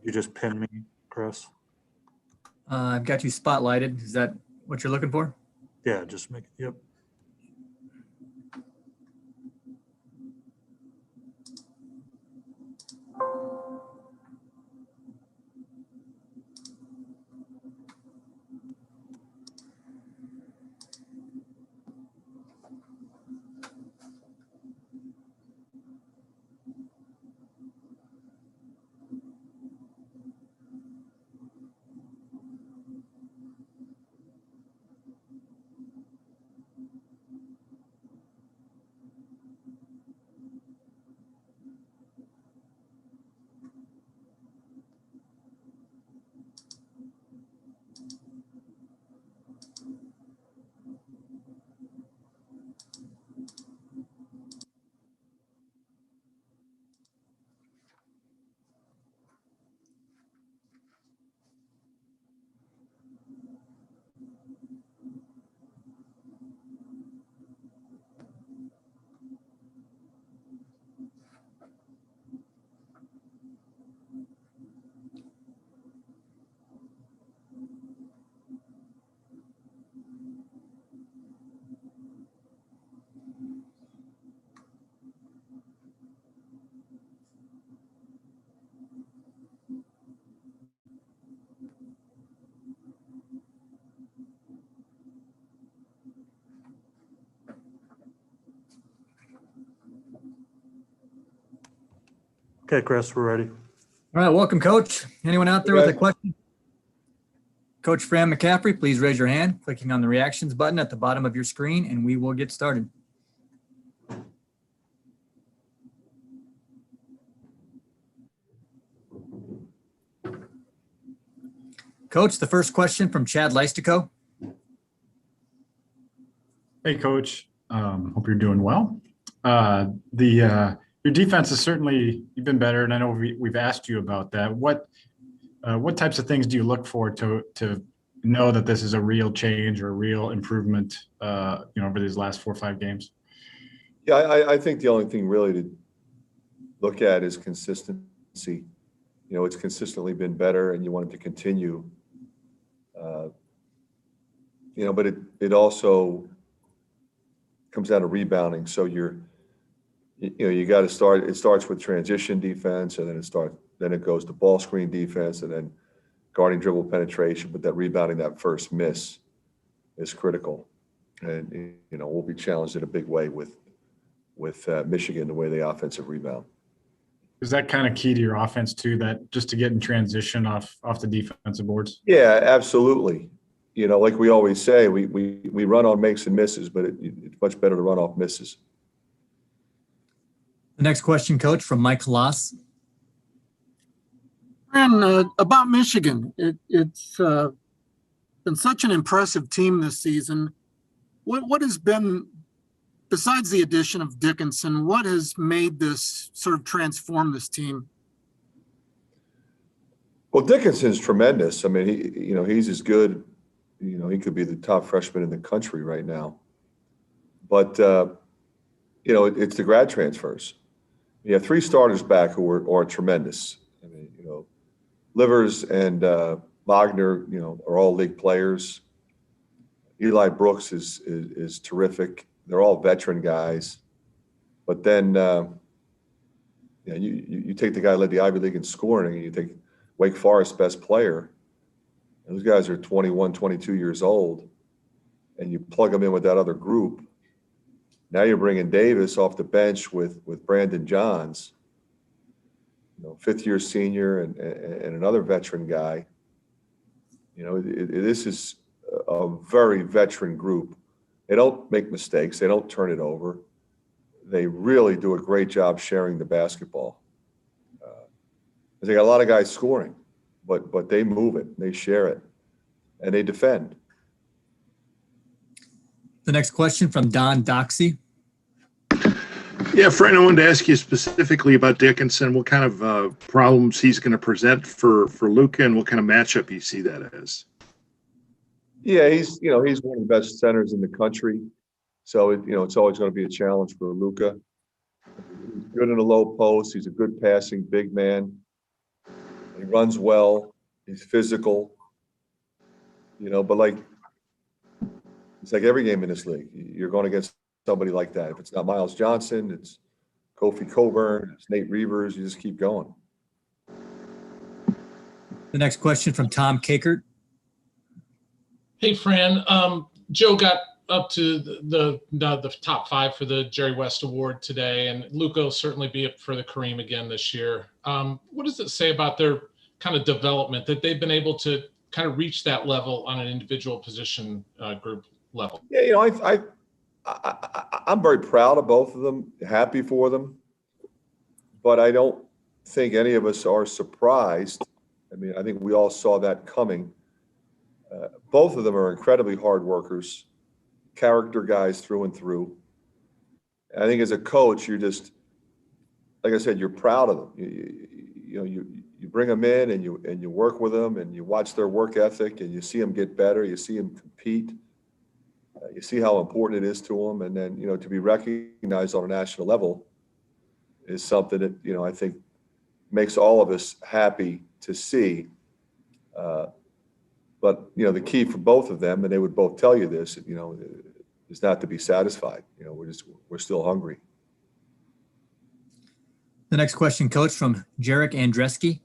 You just pin me, Chris. I've got you spotlighted. Is that what you're looking for? Yeah, just make it. Yep. Okay, Chris, we're ready. All right, welcome, Coach. Anyone out there with a question? Coach Fran McCaffrey, please raise your hand, clicking on the reactions button at the bottom of your screen, and we will get started. Coach, the first question from Chad Leistico. Hey, Coach. Hope you're doing well. Your defense is certainly, you've been better, and I know we've asked you about that. What types of things do you look for to know that this is a real change or a real improvement, over these last 4 or 5 games? Yeah, I think the only thing really to look at is consistency. It's consistently been better, and you want it to continue. But it also comes down to rebounding. So you got to start. It starts with transition defense, and then it goes to ball screen defense, and then guarding dribble penetration. But that rebounding, that first miss, is critical. And we'll be challenged in a big way with Michigan, the way they offensive rebound. Is that kind of key to your offense too? That just to get in transition off the defensive boards? Yeah, absolutely. Like we always say, we run on makes and misses, but it's much better to run off misses. The next question, Coach, from Mike Loss. And about Michigan, it's been such an impressive team this season. What has been, besides the addition of Dickinson, what has made this sort of transform this team? Well, Dickinson's tremendous. I mean, he's as good. He could be the top freshman in the country right now. But it's the grad transfers. You have 3 starters back who are tremendous. I mean, Livers and Wagner, are all league players. Eli Brooks is terrific. They're all veteran guys. But then, you take the guy who led the Ivy League in scoring, and you take Wake Forest's best player. And those guys are 21, 22 years old, and you plug them in with that other group. Now you're bringing Davis off the bench with Brandon Johns, 5th-year senior and another veteran guy. This is a very veteran group. They don't make mistakes. They don't turn it over. They really do a great job sharing the basketball. They got a lot of guys scoring, but they move it, they share it, and they defend. The next question from Don Doxey. Yeah, Fran, I wanted to ask you specifically about Dickinson, what kind of problems he's going to present for Luka, and what kind of matchup you see that as. Yeah, he's one of the best centers in the country. So, it's always going to be a challenge for Luka. He's good in the low post. He's a good passing big man. He runs well. He's physical. But it's like every game in this league. You're going against somebody like that. If it's not Miles Johnson, it's Kofi Coburn, it's Nate Reavers. You just keep going. The next question from Tom Kakert. Hey, Fran. Joe got up to the top 5 for the Jerry West Award today, and Luka will certainly be up for the Kareem again this year. What does it say about their kind of development that they've been able to kind of reach that level on an individual position group level? Yeah, I'm very proud of both of them, happy for them, but I don't think any of us are surprised. I mean, I think we all saw that coming. Both of them are incredibly hard workers, character guys through and through. And I think as a coach, you're just, like I said, you're proud of them. You bring them in and you work with them and you watch their work ethic and you see them get better. You see them compete. You see how important it is to them. And then, to be recognized on a national level is something that, I think makes all of us happy to see. But, the key for both of them, and they would both tell you this, is not to be satisfied. We're still hungry. The next question, Coach, from Jarek Andreski.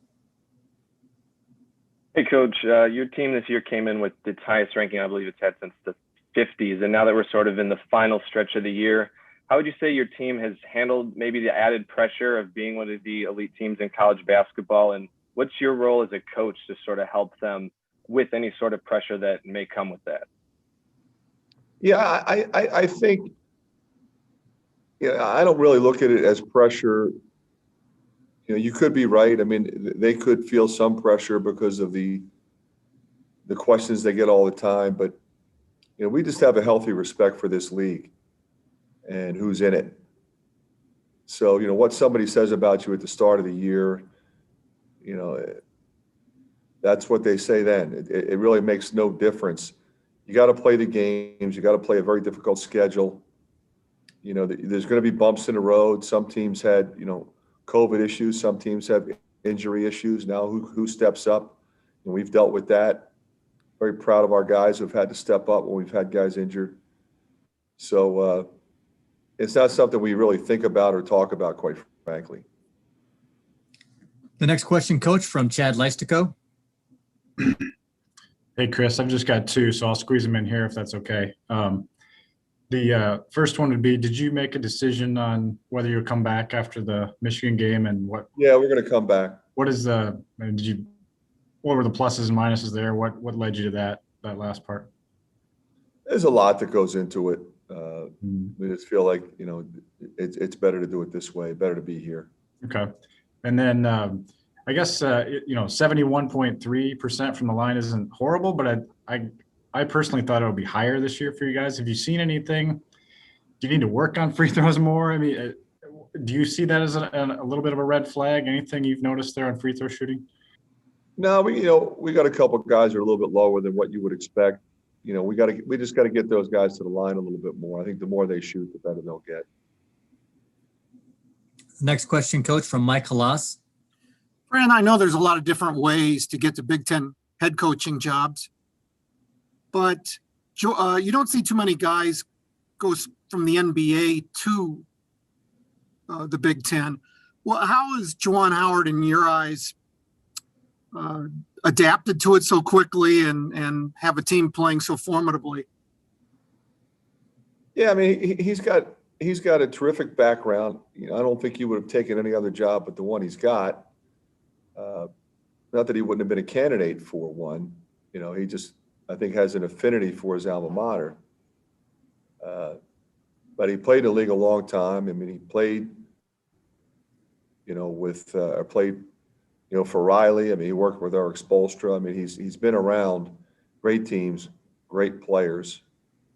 Hey, Coach. Your team this year came in with its highest ranking, I believe it's had since the 50s. And now that we're sort of in the final stretch of the year, how would you say your team has handled maybe the added pressure of being one of the elite teams in college basketball? And what's your role as a coach to sort of help them with any sort of pressure that may come with that? Yeah, I think, I don't really look at it as pressure. You could be right. I mean, they could feel some pressure because of the questions they get all the time. But, we just have a healthy respect for this league and who's in it. So, what somebody says about you at the start of the year, that's what they say then. It really makes no difference. You got to play the games. You got to play a very difficult schedule. There's going to be bumps in the road. Some teams had, COVID issues. Some teams have injury issues. Now who steps up? And we've dealt with that. Very proud of our guys who've had to step up when we've had guys injured. So it's not something we really think about or talk about, quite frankly. The next question, Coach, from Chad Leistico. Hey, Chris, I've just got 2, so I'll squeeze them in here if that's okay. The first one would be, did you make a decision on whether you'll come back after the Michigan game and what? Yeah, we're going to come back. What were the pluses and minuses there? What led you to that last part? There's a lot that goes into it. We just feel like, it's better to do it this way, better to be here. Okay. And then I guess, 71.3% from the line isn't horrible, but I personally thought it would be higher this year for you guys. Have you seen anything? Do you need to work on free throws more? I mean, do you see that as a little bit of a red flag? Anything you've noticed there on free throw shooting? No, we got a couple of guys that are a little bit lower than what you would expect. We just got to get those guys to the line a little bit more. I think the more they shoot, the better they'll get. Next question, Coach, from Mike Halas. Fran, I know there's a lot of different ways to get to Big Ten head coaching jobs, but you don't see too many guys go from the NBA to the Big Ten. Well, how is Juwan Howard, in your eyes, adapted to it so quickly and have a team playing so formidably? Yeah, I mean, he's got a terrific background. I don't think he would have taken any other job but the one he's got. Not that he wouldn't have been a candidate for one. He just, I think, has an affinity for his alma mater. But he played in the league a long time. I mean, he played, for Riley. I mean, he worked with Eric Spoelstra. I mean, he's been around great teams, great players,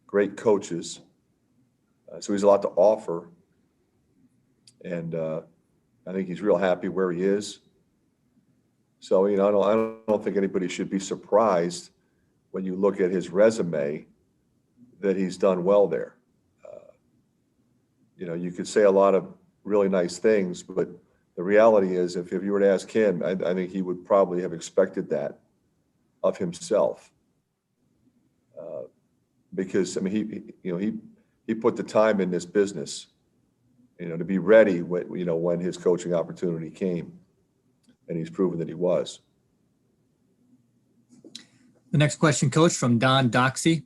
great coaches. So he's a lot to offer. And I think he's real happy where he is. So, I don't think anybody should be surprised when you look at his resume that he's done well there. You could say a lot of really nice things, but the reality is, if you were to ask him, I think he would probably have expected that of himself. Because I mean, he put the time in this business, to be ready when his coaching opportunity came, and he's proven that he was. The next question, Coach, from Don Doxey.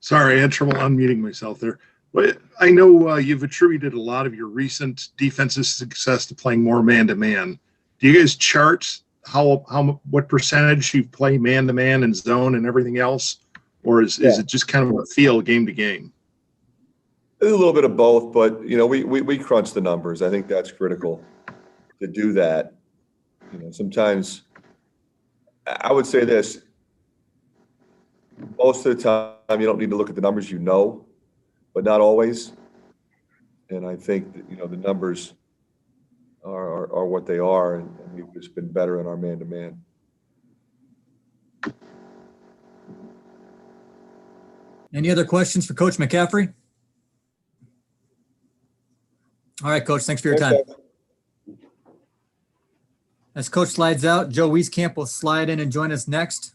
Sorry, I had trouble unmuting myself there. But I know you've attributed a lot of your recent defensive success to playing more man-to-man. Do you guys chart what percentage you play man-to-man and zone and everything else? Or is it just kind of a feel game to game? A little bit of both, but we crunch the numbers. I think that's critical to do that. Sometimes I would say this: most of the time, you don't need to look at the numbers, but not always. And I think that the numbers are what they are, and we've just been better in our man-to-man. Any other questions for Coach McCaffrey? All right, Coach, thanks for your time. As Coach slides out, Joe Wieskamp will slide in and join us next.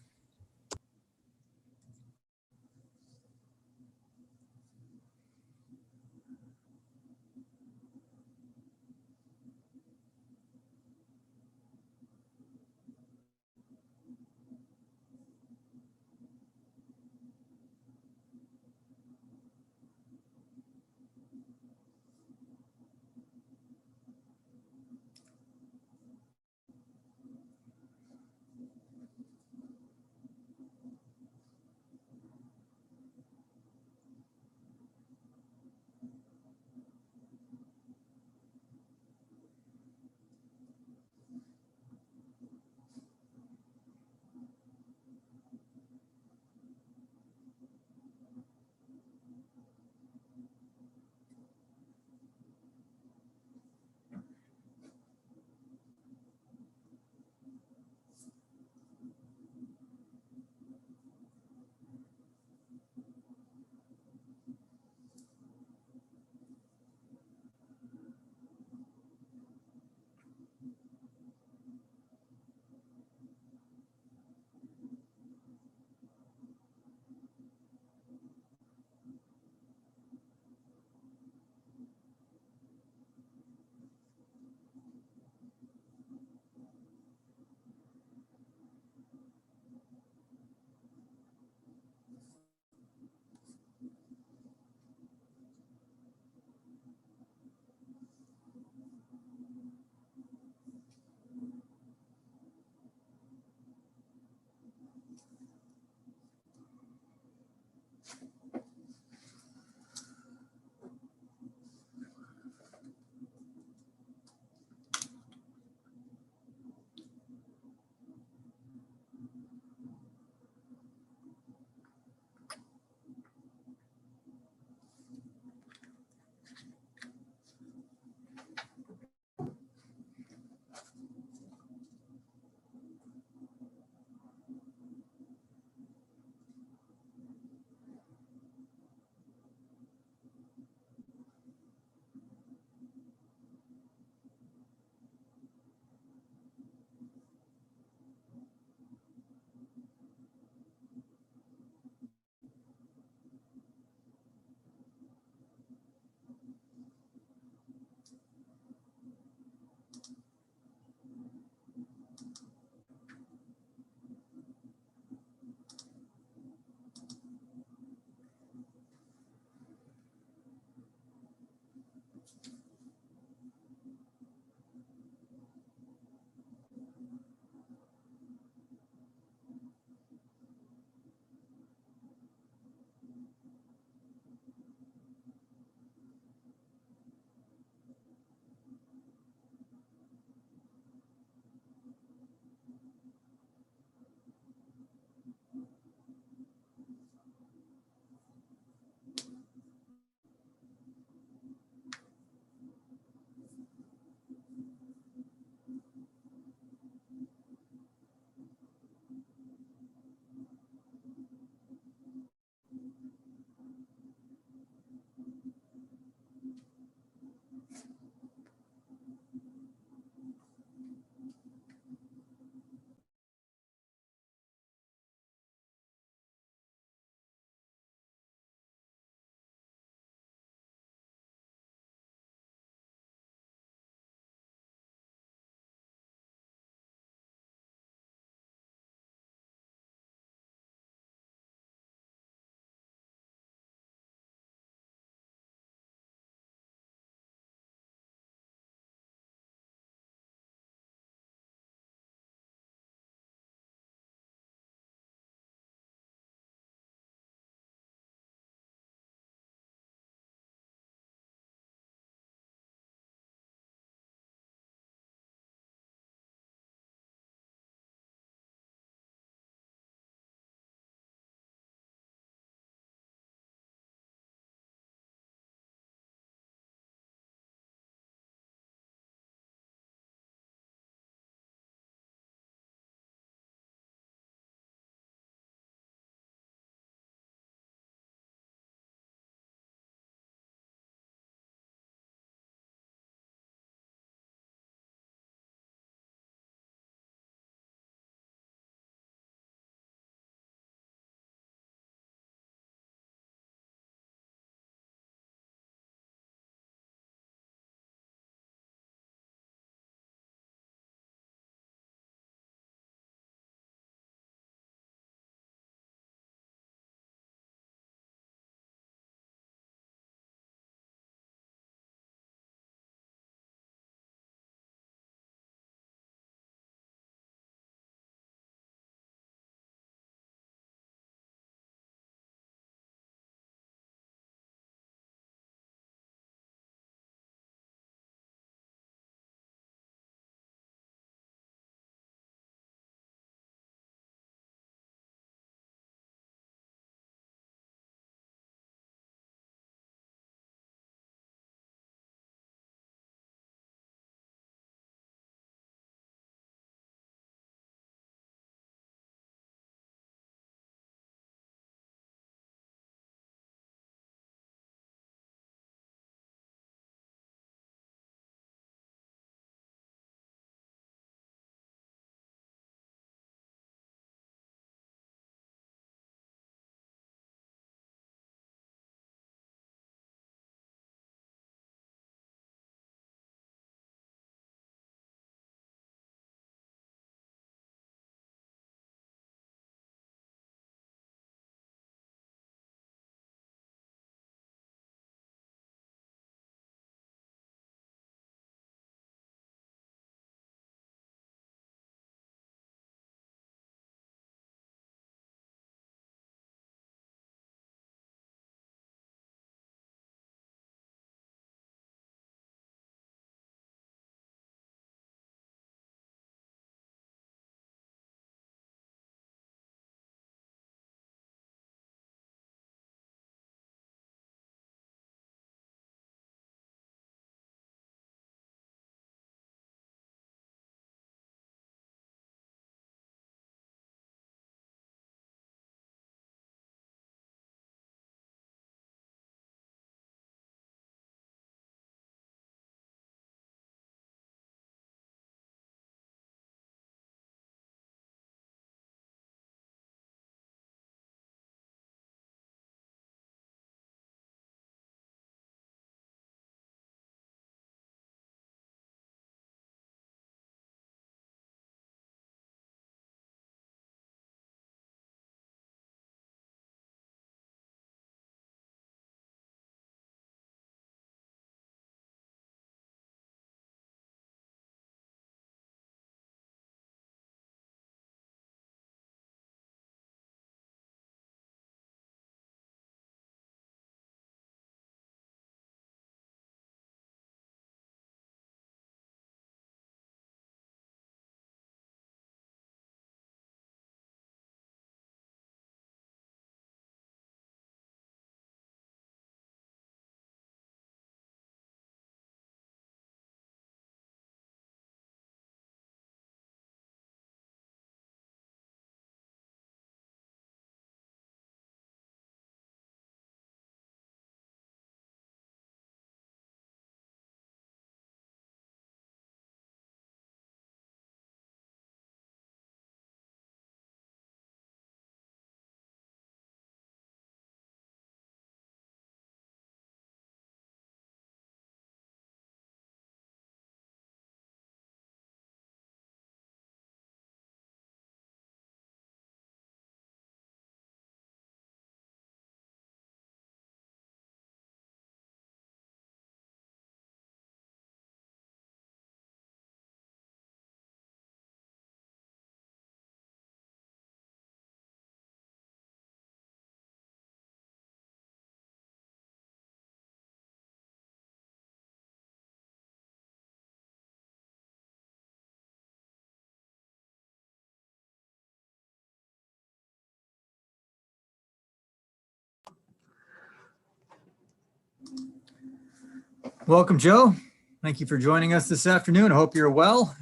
Welcome, Joe. Thank you for joining us this afternoon. I hope you're well.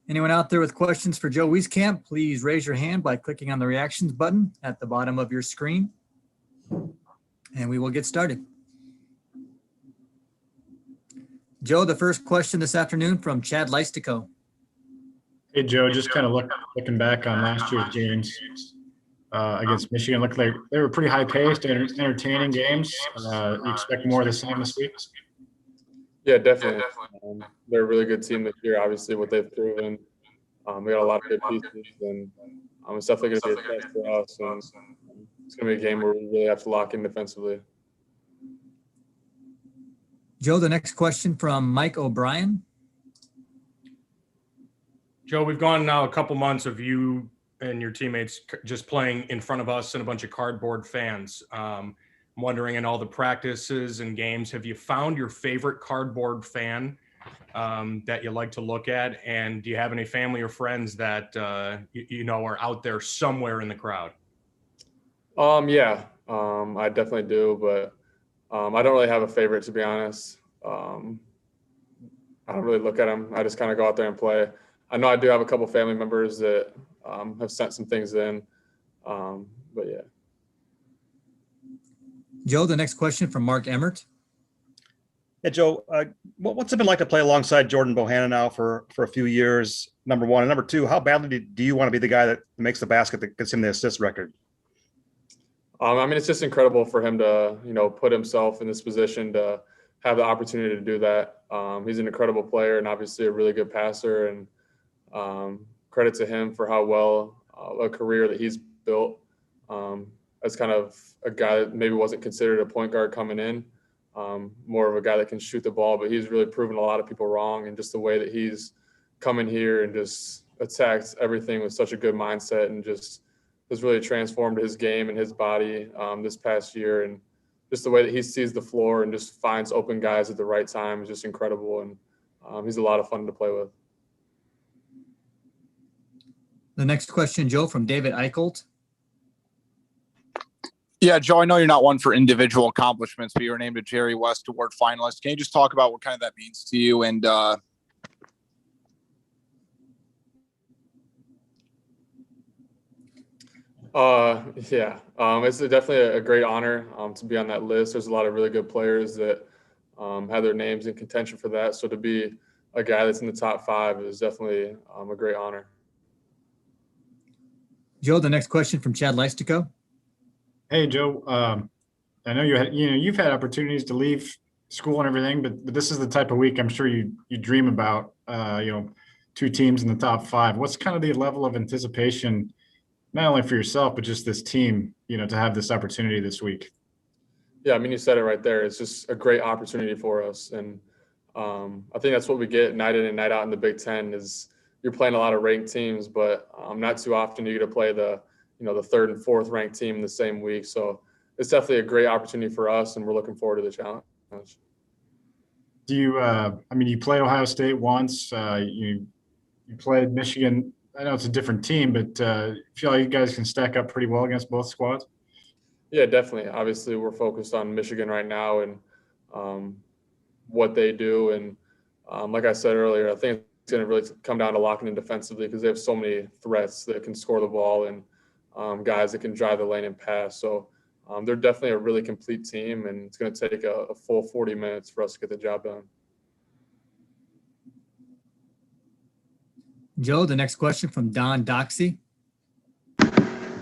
Anyone out there with questions for Joe Wieskamp, please raise your hand by clicking on the reactions button at the bottom of your screen, and we will get started. Joe, the first question this afternoon from Chad Leistico. Hey, Joe, just kind of looking back on last year's games against Michigan, looked like they were pretty high-paced, entertaining games. You expect more of the same this week? Yeah, definitely. They're a really good team this year, obviously, what they've proven. We got a lot of good pieces, and it's definitely going to be a test for us. And it's going to be a game where we really have to lock in defensively. Joe, the next question from Mike O'Brien. Joe, we've gone now a couple months of you and your teammates just playing in front of us and a bunch of cardboard fans. I'm wondering, in all the practices and games, have you found your favorite cardboard fan that you like to look at? And do you have any family or friends that you know are out there somewhere in the crowd? Yeah, I definitely do, but I don't really have a favorite, to be honest. I don't really look at them. I just kind of go out there and play. I know I do have a couple family members that have sent some things in, but yeah. Joe, the next question from Mark Emmert. Yeah, Joe, what's it been like to play alongside Jordan Bohannon now for a few years, number one? And number two, how badly do you want to be the guy that makes the basket that gets him the assist record? I mean, it's just incredible for him to, put himself in this position to have the opportunity to do that. He's an incredible player and obviously a really good passer, and credit to him for how well a career that he's built as kind of a guy that maybe wasn't considered a point guard coming in, more of a guy that can shoot the ball, but he's really proven a lot of people wrong. And just the way that he's come in here and just attacked everything with such a good mindset and just has really transformed his game and his body this past year. And just the way that he sees the floor and just finds open guys at the right time is just incredible. And he's a lot of fun to play with. The next question, Joe, from David Eichelt. Yeah, Joe, I know you're not one for individual accomplishments, but you were named a Jerry West Award finalist. Can you just talk about what kind of that means to you? And it's definitely a great honor to be on that list. There's a lot of really good players that have their names in contention for that. So to be a guy that's in the top 5 is definitely a great honor. Joe, the next question from Chad Leistico. Hey, Joe, I know you've had opportunities to leave school and everything, but this is the type of week I'm sure you dream about, 2 teams in the top 5. What's kind of the level of anticipation, not only for yourself, but just this team, to have this opportunity this week? Yeah, I mean, you said it right there. It's just a great opportunity for us. And I think that's what we get night in and night out in the Big Ten is you're playing a lot of ranked teams, but not too often you get to play the 3rd and 4th ranked team in the same week. So it's definitely a great opportunity for us, and we're looking forward to the challenge. Do you, you played Ohio State once, you played Michigan. I know it's a different team, but feel like you guys can stack up pretty well against both squads? Yeah, definitely. Obviously, we're focused on Michigan right now and what they do. And like I said earlier, I think it's going to really come down to locking in defensively because they have so many threats that can score the ball and guys that can drive the lane and pass. So they're definitely a really complete team, and it's going to take a full 40 minutes for us to get the job done. Joe, the next question from Don Doxey.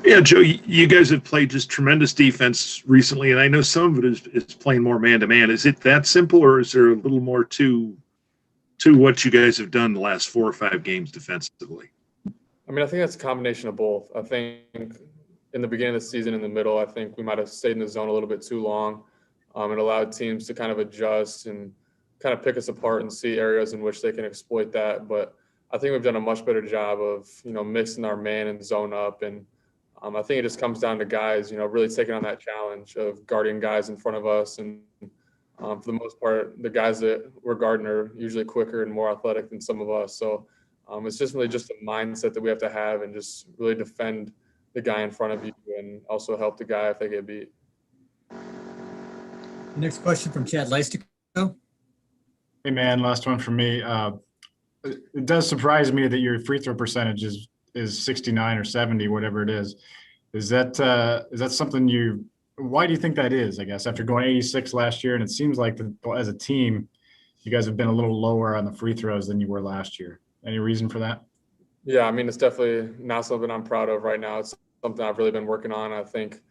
Yeah, Joe, you guys have played just tremendous defense recently, and I know some of it is playing more man-to-man. Is it that simple, or is there a little more to what you guys have done the last 4 or 5 games defensively? I mean, I think that's a combination of both. I think in the beginning of the season, in the middle, I think we might have stayed in the zone a little bit too long. It allowed teams to kind of adjust and kind of pick us apart and see areas in which they can exploit that. But I think we've done a much better job of, mixing our man and zone up. And I think it just comes down to guys, really taking on that challenge of guarding guys in front of us. And for the most part, the guys that we're guarding are usually quicker and more athletic than some of us. So it's just really just a mindset that we have to have and just really defend the guy in front of you and also help the guy if they get beat. Next question from Chad Leistico. Hey man, last one from me. It does surprise me that your free throw percentage is 69 or 70, whatever it is. Is that something why do you think that is, I guess, after going 86 last year? And it seems like as a team, you guys have been a little lower on the free throws than you were last year. Any reason for that? Yeah, I mean, it's definitely not something I'm proud of right now. It's something I've really been working on. I think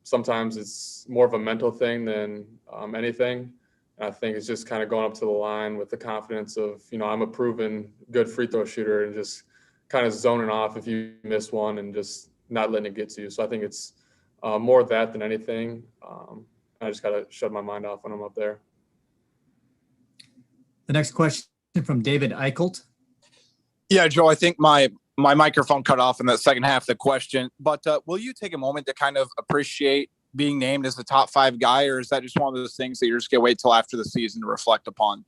sometimes it's more of a mental thing than anything. And I think it's just kind of going up to the line with the confidence of, I'm a proven good free throw shooter, and just kind of zoning off if you miss one and just not letting it get to you. So I think it's more of that than anything. I just got to shut my mind off when I'm up there. The next question from David Eichelt. Yeah, Joe, I think my microphone cut off in the second half of the question, but will you take a moment to kind of appreciate being named as the top 5 guy, or is that just one of those things that you're just going to wait till after the season to reflect upon?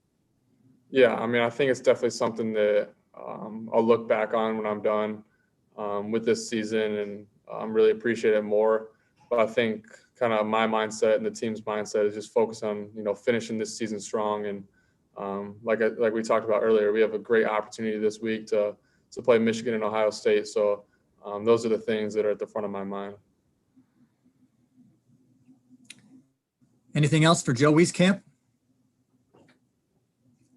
Yeah, I mean, I think it's definitely something that I'll look back on when I'm done with this season, and really appreciate it more. But I think kind of my mindset and the team's mindset is just focus on, finishing this season strong. And like we talked about earlier, we have a great opportunity this week to play Michigan and Ohio State. So those are the things that are at the front of my mind. Anything else for Joe Wieskamp?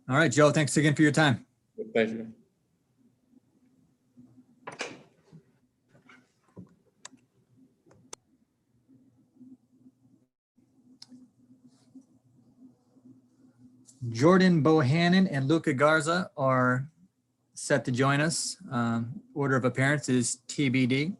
All right, Joe, thanks again for your time. Thank you. Jordan Bohannon and Luca Garza are set to join us. Order of appearance is TBD.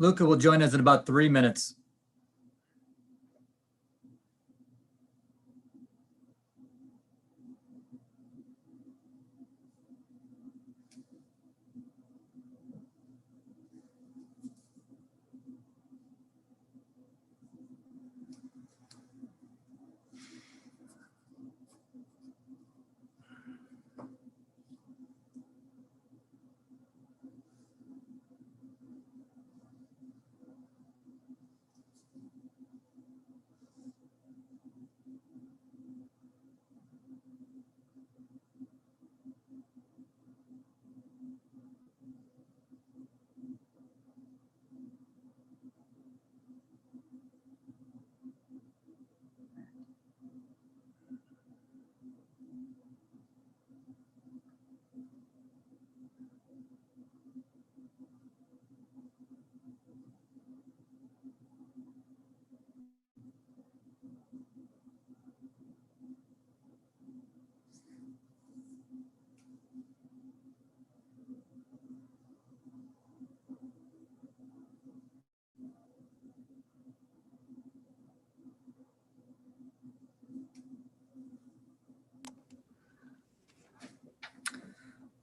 Luca will join us in about 3 minutes.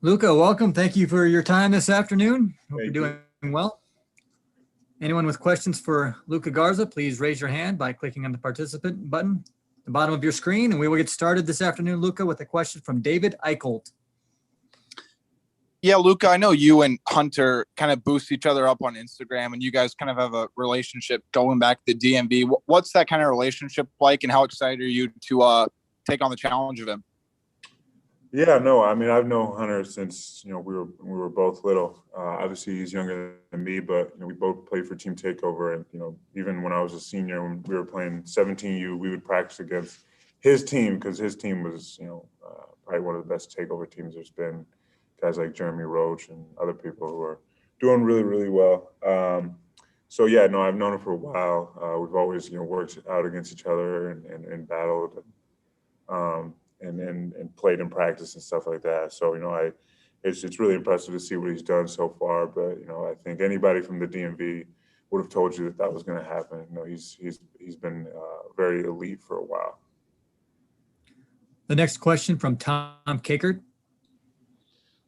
Luca, welcome. Thank you for your time this afternoon. Hope you're doing well. Anyone with questions for Luca Garza, please raise your hand by clicking on the participant button at the bottom of your screen, and we will get started this afternoon, Luca, with a question from David Eicholt. Yeah, Luca, I know you and Hunter kind of boost each other up on Instagram, and you guys kind of have a relationship going back to the DMV. What's that kind of relationship like, and how excited are you to take on the challenge of him? Yeah, no, I mean, I've known Hunter since, we were both little. Obviously, he's younger than me, but, we both played for Team Takeover. And, even when I was a senior, when we were playing 17U, we would practice against his team because his team was, probably one of the best Takeover teams there's been. Guys like Jeremy Roach and other people who are doing really, really well. So, yeah, no, I've known him for a while. We've always, worked out against each other and battled. And played in practice and stuff like that. So, it's really impressive to see what he's done so far. But, I think anybody from the DMV would have told you that was going to happen. He's been very elite for a while. The next question from Tom Kakert.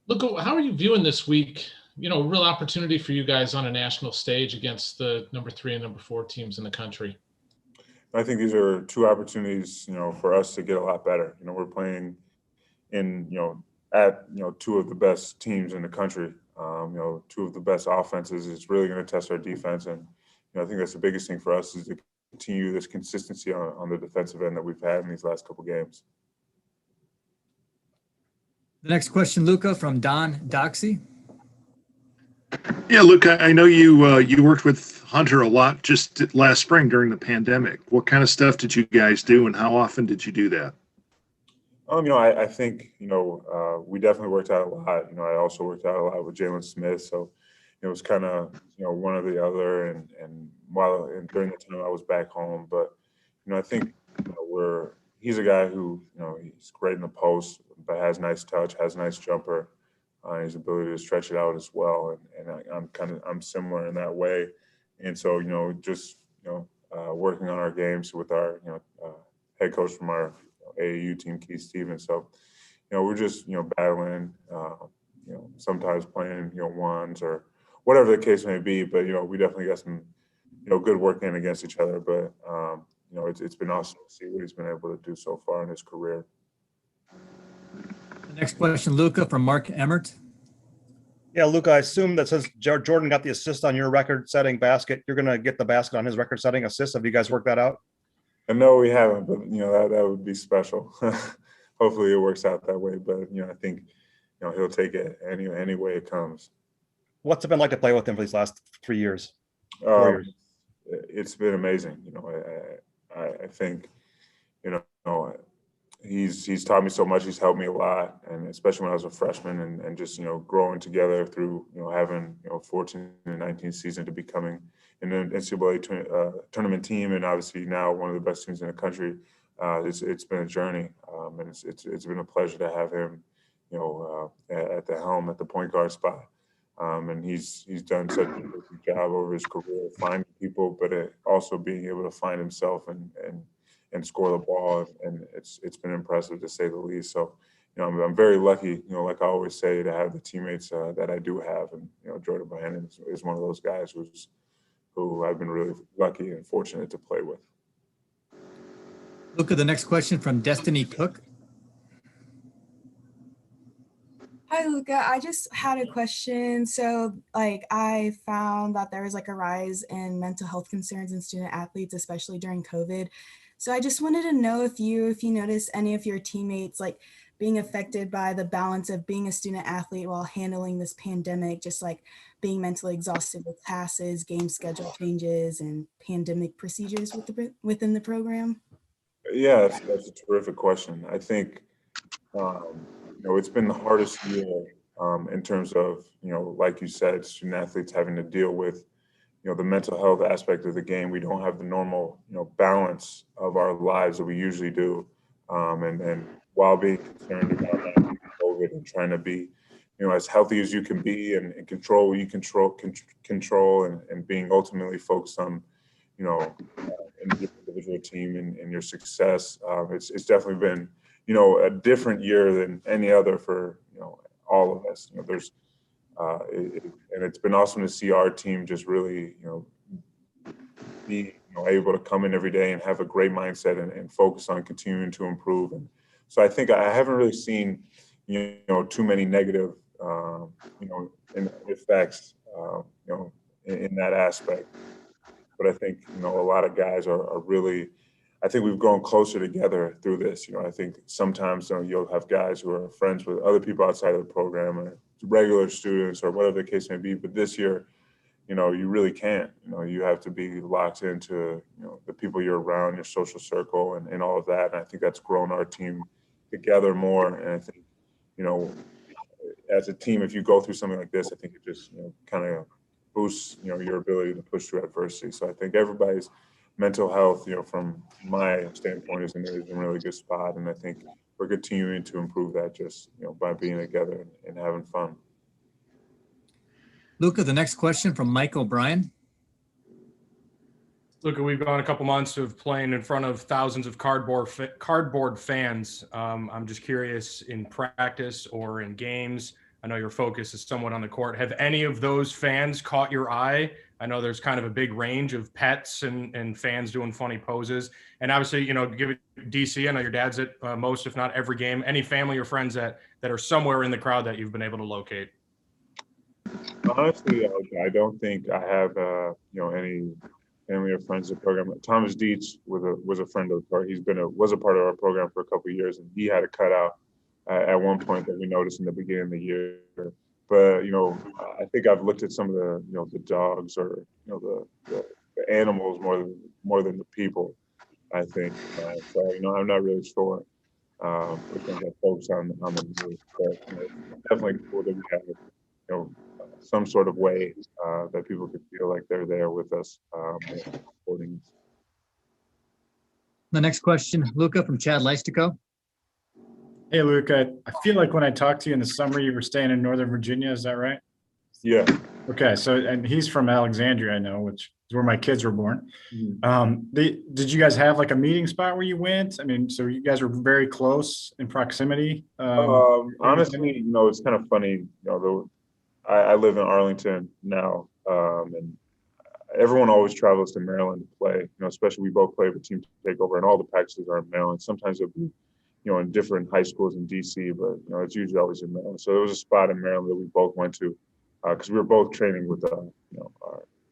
Look, how are you viewing this week? A real opportunity for you guys on a national stage against the number 3 and number 4 teams in the country. I think these are two opportunities, for us to get a lot better. We're playing in, at, two of the best teams in the country, two of the best offenses. It's really going to test our defense. And, I think that's the biggest thing for us is to continue this consistency on the defensive end that we've had in these last couple games. The next question, Luca, from Don Doxey. Yeah, Luca, I know you worked with Hunter a lot just last spring during the pandemic. What kind of stuff did you guys do, and how often did you do that? I think, we definitely worked out a lot. I also worked out a lot with Jalen Smith. So it was kind of, one or the other. And during the time I was back home, but, I think, he's a guy who, he's great in the post, but has nice touch, has a nice jumper. His ability to stretch it out as well, and I'm similar in that way, and so working on our games with our head coach from our AAU team, Keith Stevens. So we're just battling, sometimes playing ones or whatever the case may be. But we definitely got some good work in against each other. But it's been awesome to see what he's been able to do so far in his career. The next question, Luca, from Mark Emmert. Yeah, Luca, I assume that since Jordan got the assist on your record-setting basket, you're going to get the basket on his record-setting assist. Have you guys worked that out? No, we haven't, but that would be special. Hopefully, it works out that way. But I think he'll take it any way it comes. What's it been like to play with him for these last 3 years? 4 years? It's been amazing. I think he's taught me so much. He's helped me a lot, and especially when I was a freshman, and just growing together through having 14 and 19 season to becoming an NCAA tournament team, and obviously now one of the best teams in the country. It's been a journey, and it's been a pleasure to have him at the helm at the point guard spot. And he's done such a good job over his career finding people, but also being able to find himself and score the ball. And it's been impressive to say the least. So, I'm very lucky, like I always say, to have the teammates that I do have. And, Jordan Bohannon is one of those guys who I've been really lucky and fortunate to play with. Look at the next question from Destiny Cook. Hi, Luca. I just had a question. So, I found that there was a rise in mental health concerns in student athletes, especially during COVID. So I just wanted to know if you noticed any of your teammates being affected by the balance of being a student athlete while handling this pandemic, just being mentally exhausted with classes, game schedule changes, and pandemic procedures within the program. Yeah, that's a terrific question. I think, it's been the hardest year in terms of, like you said, student athletes having to deal with, the mental health aspect of the game. We don't have the normal, balance of our lives that we usually do. And while being concerned about not COVID and trying to be, as healthy as you can be and control what you control and being ultimately focused on, individual team and your success. It's definitely been, a different year than any other for, all of us. And it's been awesome to see our team just really, be able to come in every day and have a great mindset and focus on continuing to improve. And so I think I haven't really seen, too many negative, effects, in that aspect. But I think, a lot of guys are really, I think we've grown closer together through this. I think sometimes you'll have guys who are friends with other people outside of the program or regular students or whatever the case may be. But this year, you really can't. You have to be locked into, the people you're around, your social circle and all of that. And I think that's grown our team together more. And I think, as a team, if you go through something like this, I think it just, kind of boosts, your ability to push through adversity. So I think everybody's mental health, from my standpoint, is in a really good spot. And I think we're continuing to improve that just, by being together and having fun. Luca, the next question from Mike O'Brien. Luca, we've gone a couple months of playing in front of thousands of cardboard fans. I'm just curious, in practice or in games, I know your focus is somewhat on the court. Have any of those fans caught your eye? I know there's kind of a big range of pets and fans doing funny poses. And obviously, give it DC. I know your dad's at most, if not every game. Any family or friends that are somewhere in the crowd that you've been able to locate? Honestly, I don't think I have, any family or friends in the program. Thomas Dietz was a friend of the program. Was a part of our program for a couple of years, and he had a cutout at one point that we noticed in the beginning of the year. But I think I've looked at some of the the dogs or the animals more than the people. I think so. I'm not really sure. We can get folks on the move, but definitely cool that we have some sort of way that people could feel like they're there with us, supporting us. The next question, Luca from Chad Leistico. Hey, Luca, I feel like when I talked to you in the summer, you were staying in Northern Virginia. Is that right? Yeah. Okay. So, and he's from Alexandria, I know, which is where my kids were born. Mm-hmm. Did you guys have like a meeting spot where you went? I mean, so you guys were very close in proximity. Honestly, it's kind of funny. I live in Arlington now, and everyone always travels to Maryland to play. Especially we both play with Team Takeover, and all the practices are in Maryland. Sometimes it'll be, in different high schools in DC, but it's usually always in Maryland. So there was a spot in Maryland that we both went to because we were both training with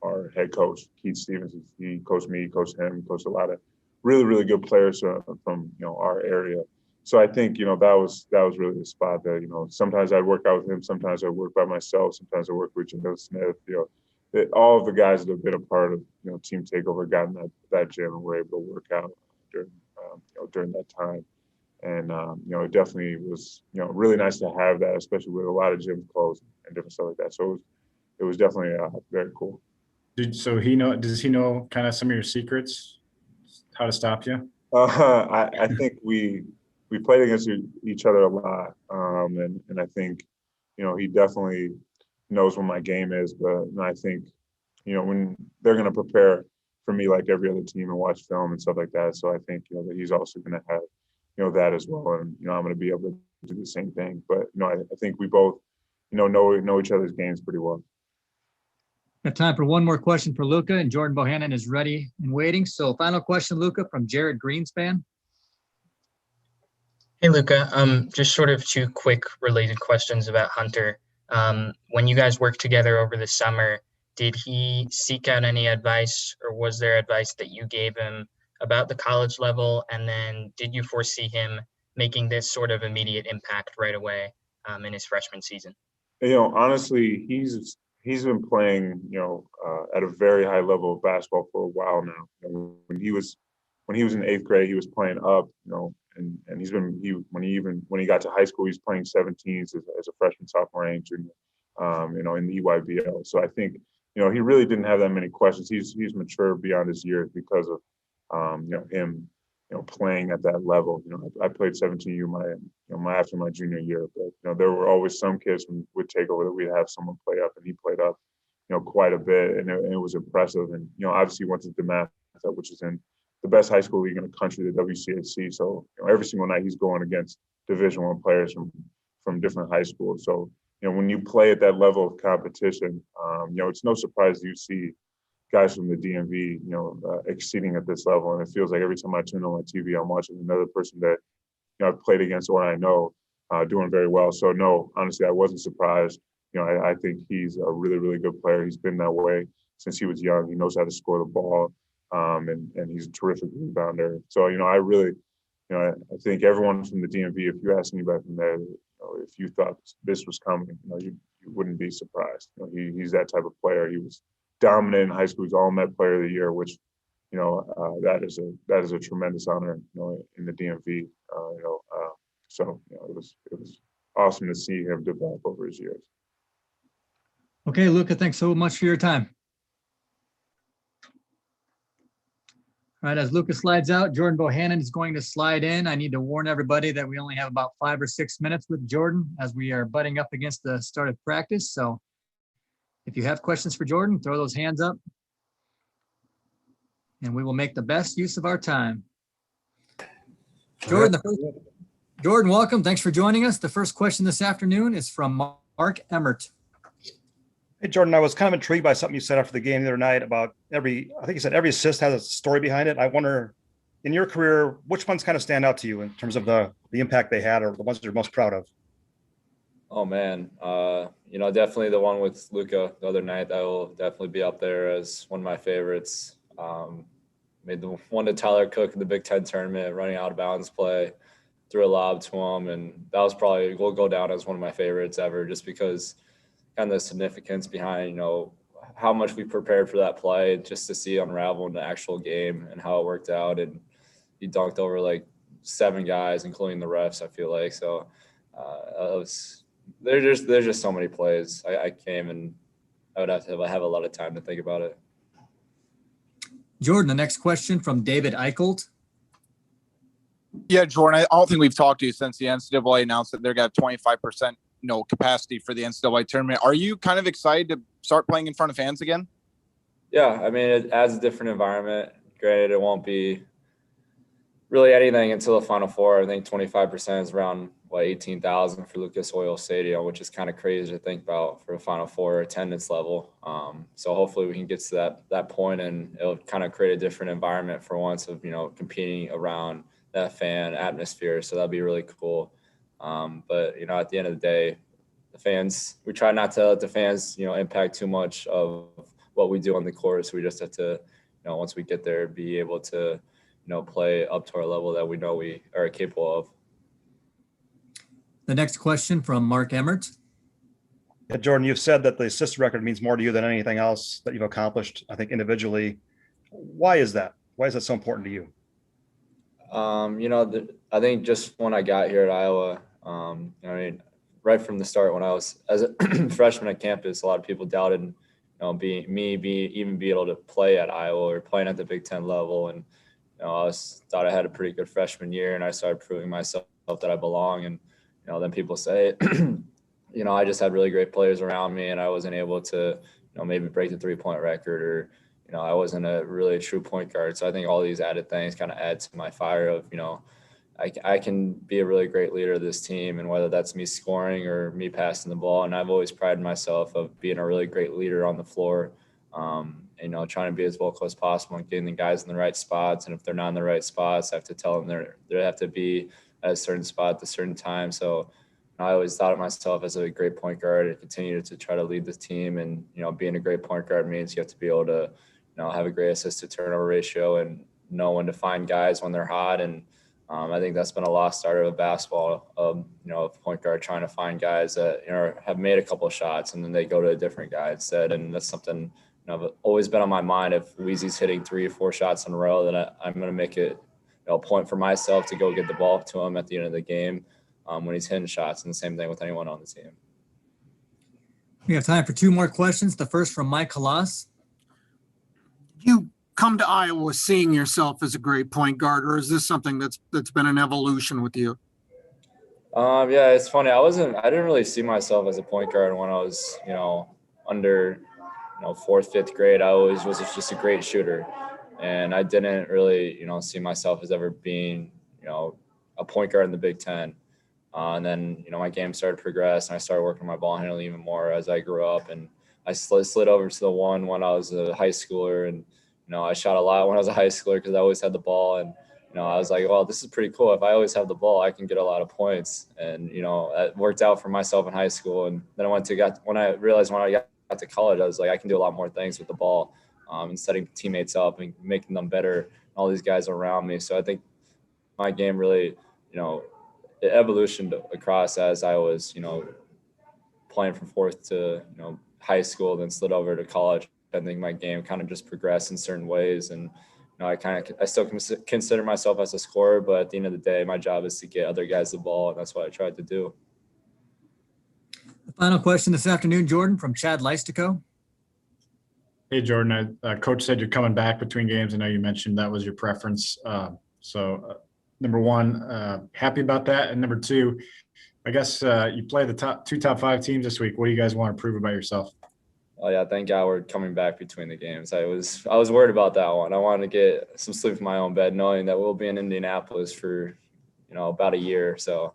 our head coach Keith Stevens. He coached me, he coached him, he coached a lot of really, really good players from our area. So I think that was really the spot that sometimes I'd work out with him, sometimes I'd work by myself, sometimes I work with Jamil Smith. All of the guys that have been a part of Team Takeover got in that gym and were able to work out during that time. And it definitely was really nice to have that, especially with a lot of gyms closed and different stuff like that. So it was definitely very cool. Does he know kind of some of your secrets, how to stop you? I think we played against each other a lot, and I think he definitely knows what my game is. But I think, when they're going to prepare for me like every other team and watch film and stuff like that. So I think, that he's also going to have, that as well. And, I'm going to be able to do the same thing. But, I think we both, know each other's games pretty well. Got time for one more question for Luca, and Jordan Bohannon is ready and waiting. So final question, Luca, from Jared Greenspan. Hey, Luca. Just sort of two quick related questions about Hunter. When you guys worked together over the summer, did he seek out any advice, or was there advice that you gave him about the college level? And then did you foresee him making this sort of immediate impact right away in his freshman season? Honestly, he's been playing, at a very high level of basketball for a while now. When he was in 8th grade, he was playing up, and when he got to high school, he was playing 17s as a freshman, sophomore, and junior, in the EYBL. So I think, he really didn't have that many questions. He's mature beyond his years because of, him, playing at that level. I played 17U after my junior year, but there were always some kids who would take over that we'd have someone play up, and he played up, quite a bit, and it was impressive. And obviously he went to DeMatha, which is in the best high school league in the country, the WCHC. So every single night he's going against Division I players from different high schools. So when you play at that level of competition, it's no surprise you see guys from the DMV, exceeding at this level. And it feels like every time I turn on my TV, I'm watching another person that, I've played against or I know doing very well. So no, honestly, I wasn't surprised. I think he's a really, really good player. He's been that way since he was young. He knows how to score the ball, and he's a terrific rebounder. So, I really, I think everyone from the DMV, if you ask anybody from there, if you thought this was coming, you wouldn't be surprised. He's that type of player. He was dominant in high school. He's All-Met Player of the Year, which that is a tremendous honor, in the DMV. So it was awesome to see him develop over his years. Okay, Luca, thanks so much for your time. All right, as Luca slides out, Jordan Bohannon is going to slide in. I need to warn everybody that we only have about 5 or 6 minutes with Jordan as we are butting up against the start of practice. So if you have questions for Jordan, throw those hands up, and we will make the best use of our time. Jordan, welcome. Thanks for joining us. The first question this afternoon is from Mark Emmert. Hey, Jordan, I was kind of intrigued by something you said after the game the other night about I think you said every assist has a story behind it. I wonder, in your career, which ones kind of stand out to you in terms of the impact they had, or the ones that you're most proud of? Oh man, definitely the one with Luca the other night. That will definitely be up there as one of my favorites. Made the one to Tyler Cook in the Big Ten tournament, running out of bounds play, threw a lob to him, and that will go down as one of my favorites ever, just because kind of the significance behind, how much we prepared for that play, just to see it unravel in the actual game and how it worked out. And he dunked over like 7 guys, including the refs, I feel like. So there's just so many plays. I came and I would have to have a lot of time to think about it. Jordan, the next question from David Eichelt. Yeah, Jordan, I don't think we've talked to you since the NCAA announced that they're going to have 25% capacity for the NCAA tournament. Are you kind of excited to start playing in front of fans again? Yeah, I mean, it adds a different environment. Granted, it won't be really anything until the Final Four. I think 25% is around 18,000 for Lucas Oil Stadium, which is kind of crazy to think about for a Final Four attendance level. So hopefully we can get to that point, and it'll kind of create a different environment for once of competing around that fan atmosphere. So that'll be really cool. But at the end of the day, the fans, we try not to let the fans impact too much of what we do on the court. So we just have to once we get there, be able to play up to our level that we know we are capable of. The next question from Mark Emmert. Yeah, Jordan, you've said that the assist record means more to you than anything else that you've accomplished, I think, individually. Why is that? Why is that so important to you? I think just when I got here at Iowa, right from the start when I was as a freshman at campus, a lot of people doubted, being able to play at Iowa or playing at the Big Ten level. And, I thought I had a pretty good freshman year, and I started proving myself that I belong. And, then people say, I just had really great players around me, and I wasn't able to, maybe break the 3-point record, or, I wasn't a really true point guard. So I think all these added things kind of add to my fire of, I can be a really great leader of this team, and whether that's me scoring or me passing the ball. And I've always prided myself of being a really great leader on the floor, trying to be as vocal as possible and getting the guys in the right spots. And if they're not in the right spots, I have to tell them they have to be at a certain spot at a certain time. So I always thought of myself as a great point guard and continue to try to lead the team. And, being a great point guard means you have to be able to, have a great assist to turnover ratio and know when to find guys when they're hot. And I think that's been a lost art of basketball, of a point guard trying to find guys that have made a couple of shots and then they go to a different guy instead. And that's something I've always been on my mind. If Weezy's hitting 3 or 4 shots in a row, then I'm going to make it a point for myself to go get the ball to him at the end of the game when he's hitting shots. And the same thing with anyone on the team. We have time for 2 more questions. The first from Mike Halas. You come to Iowa seeing yourself as a great point guard, or is this something that's been an evolution with you? Yeah, it's funny. I didn't really see myself as a point guard when I was, under, 4th, 5th grade. I always was just a great shooter. And I didn't really, see myself as ever being, a point guard in the Big Ten. And then, my game started to progress, and I started working my ball handling even more as I grew up. And I slid over to the 1 when I was a high schooler. And, I shot a lot when I was a high schooler because I always had the ball. And, I was like, well, this is pretty cool. If I always have the ball, I can get a lot of points. And, it worked out for myself in high school. And then when I realized when I got to college, I was like, I can do a lot more things with the ball, and setting teammates up and making them better, all these guys around me. So I think my game really, it evolutioned across as I was, playing from 4th to, high school, then slid over to college. I think my game kind of just progressed in certain ways. And, I still consider myself as a scorer, but at the end of the day, my job is to get other guys the ball. And that's what I tried to do. The final question this afternoon, Jordan, from Chad Leistico. Hey, Jordan, coach said you're coming back between games. I know you mentioned that was your preference. Number 1, happy about that. And number 2, I guess you play the 2 top 5 teams this week. What do you guys want to prove about yourself? Oh yeah, thank God we're coming back between the games. I was worried about that one. I wanted to get some sleep in my own bed, knowing that we'll be in Indianapolis for, about a year. So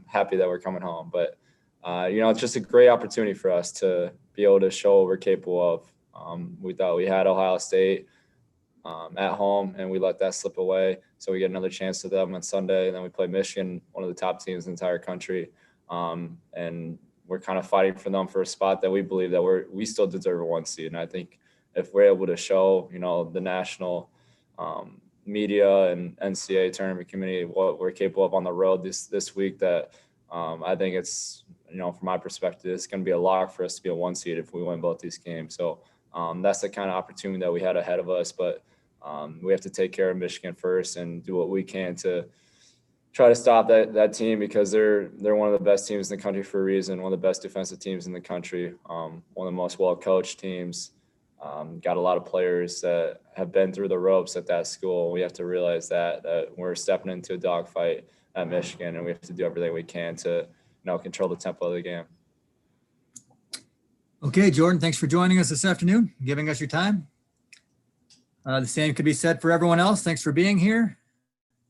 happy that we're coming home. But it's just a great opportunity for us to be able to show what we're capable of. We thought we had Ohio State at home, and we let that slip away. So we get another chance to them on Sunday, and then we play Michigan, one of the top teams in the entire country. And we're kind of fighting for them for a spot that we believe that we still deserve a 1 seed. And I think if we're able to show, the national media and NCAA tournament committee what we're capable of on the road this week, that I think it's, from my perspective, it's going to be a lock for us to be a 1 seed if we win both these games. So that's the kind of opportunity that we had ahead of us. But we have to take care of Michigan first and do what we can to try to stop that team, because they're one of the best teams in the country for a reason, one of the best defensive teams in the country, one of the most well-coached teams, got a lot of players that have been through the ropes at that school. We have to realize that we're stepping into a dogfight at Michigan, and we have to do everything we can to, control the tempo of the game. Okay, Jordan, thanks for joining us this afternoon, giving us your time. The same could be said for everyone else. Thanks for being here.